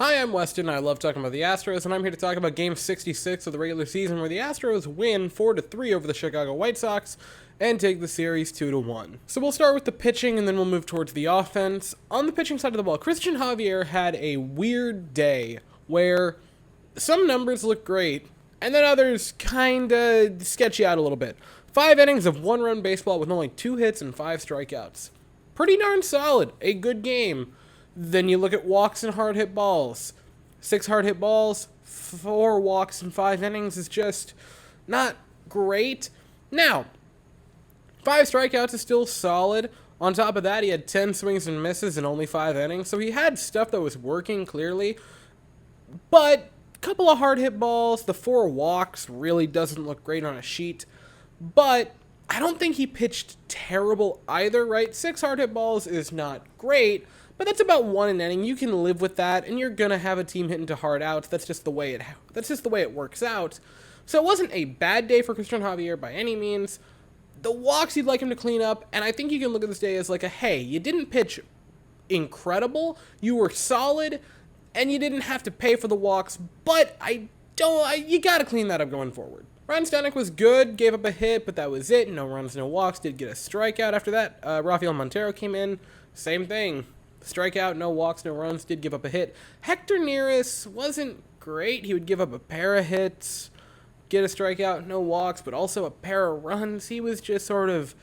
Hi, I'm Weston, and I love talking about the Astros, and I'm here to talk about Game 66 of the regular season, where the Astros win 4-3 over the Chicago White Sox and take the series 2-1. So we'll start with the pitching, and then we'll move towards the offense. On the pitching side of the ball, Christian Javier had a weird day where some numbers look great, and then others kinda sketch you out a little bit. 5 innings of 1-run baseball with only 2 hits and 5 strikeouts. Pretty darn solid. A good game. Then you look at walks and hard hit balls. 6 hard hit balls, 4 walks in 5 innings is just not great. Now, 5 strikeouts is still solid. On top of that, he had 10 swings and misses in only 5 innings. So he had stuff that was working clearly. But a couple of hard hit balls, the 4 walks really doesn't look great on a sheet. But I don't think he pitched terrible either, right? 6 hard hit balls is not great. But that's about 1 an inning. You can live with that, and you're gonna have a team hitting to hard outs. That's just the way it works out. So it wasn't a bad day for Christian Javier by any means. The walks you'd like him to clean up, and I think you can look at this day as like a hey, you didn't pitch incredible, you were solid, and you didn't have to pay for the walks. But you gotta clean that up going forward. Ryan Stanek was good, gave up a hit, but that was it. No runs, no walks. Did get a strikeout after that. Rafael Montero came in, same thing. Strikeout, no walks, no runs, did give up a hit. Hector Neris wasn't great. He would give up a pair of hits, get a strikeout, no walks, but also a pair of runs. He was just sort of,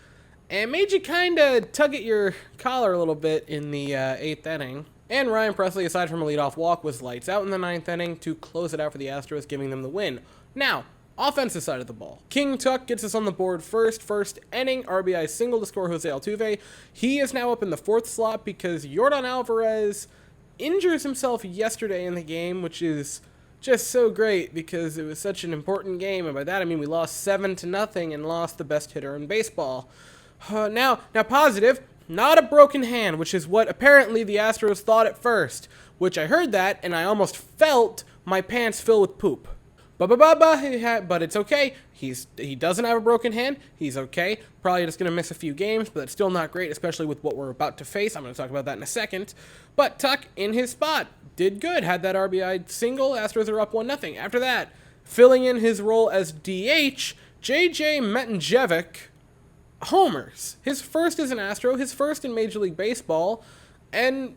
and made you kind of tug at your collar a little bit in the 8th inning. And Ryan Presley, aside from a leadoff walk, was lights out in the 9th inning to close it out for the Astros, giving them the win. Now, offensive side of the ball. King Tuck gets us on the board first inning, RBI single to score Jose Altuve. He is now up in the 4th slot because Yordan Alvarez injures himself yesterday in the game, which is just so great because it was such an important game, and by that I mean we lost 7-0 and lost the best hitter in baseball. Now positive, not a broken hand, which is what apparently the Astros thought at first, which I heard that and I almost felt my pants fill with poop. But it's okay. He doesn't have a broken hand. He's okay. Probably just going to miss a few games, but that's still not great, especially with what we're about to face. I'm going to talk about that in a second. But Tuck, in his spot, did good. Had that RBI single. Astros are up 1-0. After that, filling in his role as DH, JJ Metanjevic homers. His first as an Astro, his first in Major League Baseball, and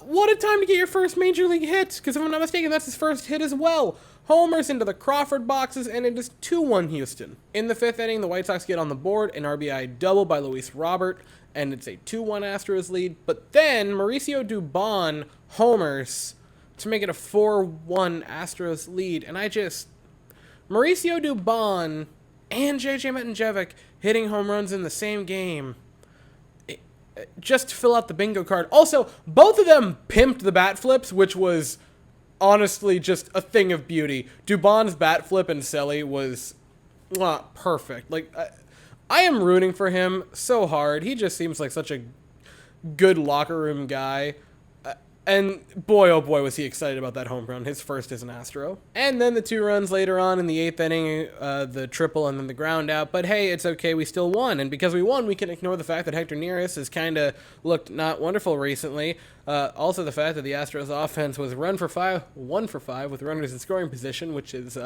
what a time to get your first Major League hit, because if I'm not mistaken, that's his first hit as well. Homers into the Crawford boxes, and it is 2-1 Houston. In the 5th inning, the White Sox get on the board, an RBI double by Luis Robert, and it's a 2-1 Astros lead. But then Mauricio Dubon homers to make it a 4-1 Astros lead, and Mauricio Dubon and JJ Metanjevic hitting home runs in the same game. Just to fill out the bingo card. Also, both of them pimped the bat flips, which was honestly just a thing of beauty. Dubon's bat flip and celly was perfect. Like, I am rooting for him so hard. He just seems like such a good locker room guy. And boy, oh boy, was he excited about that home run, his first as an Astro. And then the 2 runs later on in the 8th inning, the triple and then the ground out. But hey, it's okay, we still won. And because we won, we can ignore the fact that Hector Neris has kind of looked not wonderful recently. Also the fact that the Astros offense was 1 for 5 with runners in scoring position, which is,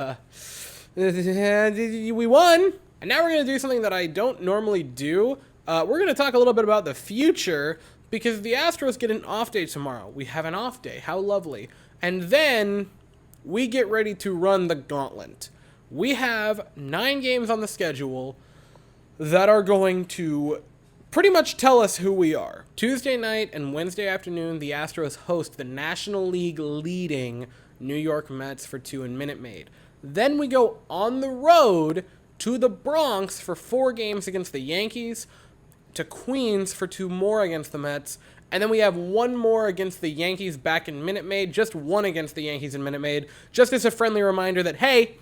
we won. And now we're going to do something that I don't normally do. We're going to talk a little bit about the future, because the Astros get an off day tomorrow. We have an off day. How lovely. And then we get ready to run the gauntlet. We have 9 games on the schedule that are going to pretty much tell us who we are. Tuesday night and Wednesday afternoon, the Astros host the National League leading New York Mets for 2 in Minute Maid. Then we go on the road to the Bronx for 4 games against the Yankees, to Queens for 2 more against the Mets, and then we have 1 more against the Yankees back in Minute Maid, just 1 against the Yankees in Minute Maid, just as a friendly reminder that, hey,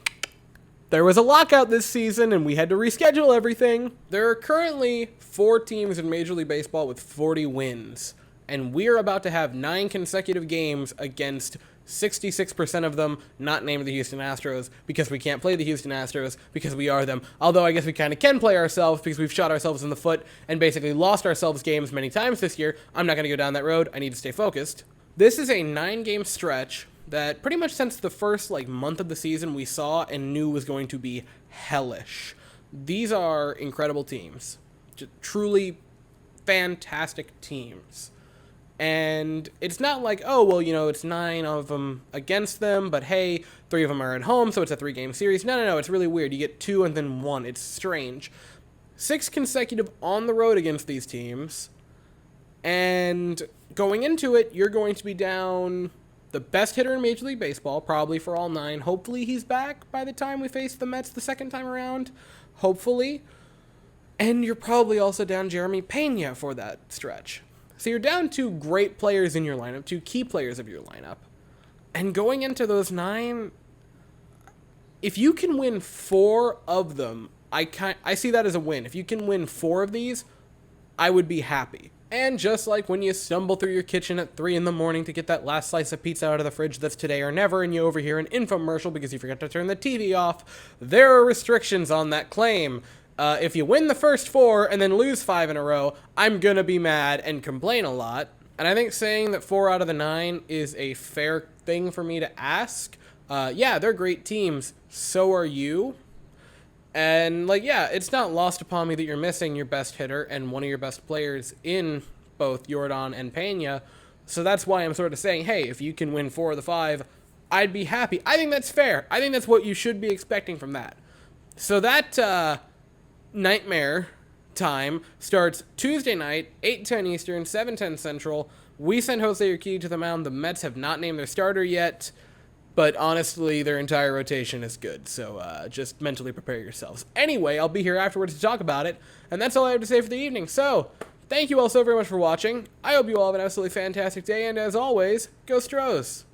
there was a lockout this season and we had to reschedule everything. There are currently 4 teams in Major League Baseball with 40 wins, and we're about to have 9 consecutive games against 66% of them not named the Houston Astros, because we can't play the Houston Astros because we are them. Although I guess we kind of can play ourselves because we've shot ourselves in the foot and basically lost ourselves games many times this year. I'm not going to go down that road. I need to stay focused. This is a 9-game stretch that pretty much since the first month of the season we saw and knew was going to be hellish. These are incredible teams. Just truly fantastic teams. And it's not like, oh, well, it's 9 of them against them, but hey, 3 of them are at home, so it's a 3-game series. No, it's really weird. You get 2 and then 1. It's strange. 6 consecutive on the road against these teams. And going into it, you're going to be down the best hitter in Major League Baseball, probably for all 9. Hopefully he's back by the time we face the Mets the second time around. Hopefully. And you're probably also down Jeremy Pena for that stretch. So you're down 2 great players in your lineup, 2 key players of your lineup. And going into those 9, if you can win 4 of them, I see that as a win. If you can win 4 of these, I would be happy. And just like when you stumble through your kitchen at 3 in the morning to get that last slice of pizza out of the fridge that's today or never, and you overhear an infomercial because you forgot to turn the TV off, there are restrictions on that claim. If you win the first 4 and then lose 5 in a row, I'm gonna be mad and complain a lot. And I think saying that 4 out of the 9 is a fair thing for me to ask. Yeah, they're great teams. So are you. And, it's not lost upon me that you're missing your best hitter and one of your best players in both Jordan and Pena. So that's why I'm sort of saying, hey, if you can win 4 of the 5, I'd be happy. I think that's fair. I think that's what you should be expecting from that. So that nightmare time starts Tuesday night, 8:10 Eastern, 7:10 Central. We send Jose Urquidy to the mound. The Mets have not named their starter yet. But honestly, their entire rotation is good, so just mentally prepare yourselves. Anyway, I'll be here afterwards to talk about it, and that's all I have to say for the evening. So, thank you all so very much for watching. I hope you all have an absolutely fantastic day, and as always, go Stros!